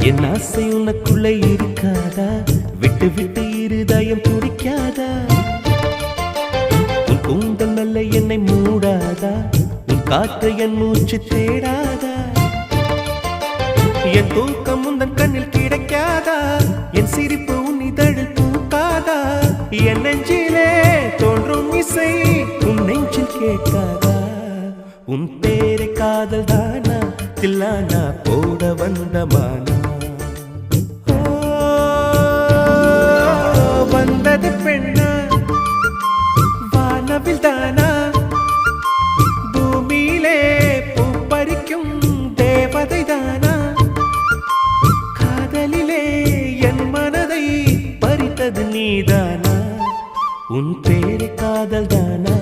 என் ஆசை உனக்குள்ள இருக்காதா? விட்டு விட்டு இருதயம் துடிக்காதா? உன் கூந்தல் நல்ல என்னை மூடாதா? உன் காற்று என் மூச்சு தேடாதா? என் தூக்கம் உந்தன் கண்ணில் கிடைக்காதா? என் சிரிப்பு உன் இதழில் பூக்காதா? என் நெஞ்சிலே தோன்றும் இசை உன் நெஞ்சில் கேட்காதா? உன் பேரை காதல் தானா தில்லானா போட வந்தமானா? வந்தது பெண்ணா வானவில் தானா? பூமியிலே பூ பறிக்கும் தேவதை தானா? காதலிலே என் மனதை பறித்தது நீதானா? உன் பேரை காதல் தானா?